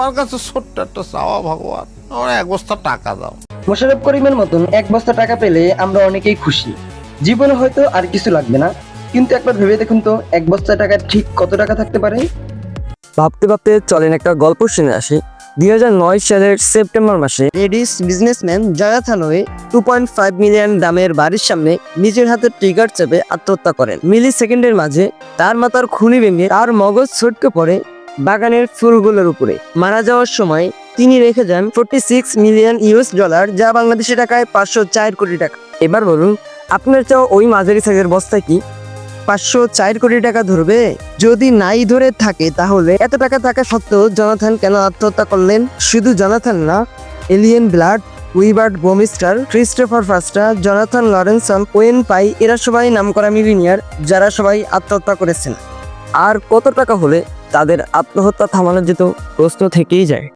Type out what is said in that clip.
আমার কাছে ছোট্ট একটা চাওয়া, ভগবান আমার 1 বস্তা টাকা দাও। মোশাররফ করিমের মতন 1 বস্তা টাকা পেলে আমরা অনেকেই খুশি। জীবনে হয়তো আর কিছু লাগবে না, কিন্তু একবার ভেবে দেখুন তো 1 বস্তা টাকা ঠিক কত টাকা থাকতে পারে। ভাবতে ভাবতে চলেন একটা গল্প শুনে আসি। 2009 সালের সেপ্টেম্বর মাসে রেডিস বিজনেসম্যান জয়াথান ওয়ে 2.5 মিলিয়ন দামের বাড়ির সামনে নিজের হাতে ট্রিগার চেপে আত্মহত্যা করেন। মিলি সেকেন্ডের মাঝে তার মাথার খুলি ভেঙে তার মগজ ছটকে পড়ে বাগানের ফুলগুলোর উপরে। মারা যাওয়ার সময় তিনি রেখে যান 46 মিলিয়ন ইউএস ডলার, যা বাংলাদেশি টাকায় 504 কোটি টাকা। এবার বলুন, আপনার চাও ওই মাঝারি সাইজের বস্তা কি 504 কোটি টাকা ধরবে? যদি নাই ধরে থাকে তাহলে এত টাকা থাকা সত্ত্বেও জনাথন কেন আত্মহত্যা করলেন? শুধু জনাথন না, এলিয়েন ব্লাড, উইবার্ট বোমিস্টার, ক্রিস্টোফার ফাস্টা, জনাথন লরেন্সন, ওয়েন পাই, এরা সবাই নামকরা মিলিনিয়ার যারা সবাই আত্মহত্যা করেছেন। আর কত টাকা হলে তাদের আত্মহত্যা থামানো যেত, প্রশ্ন থেকেই যায়।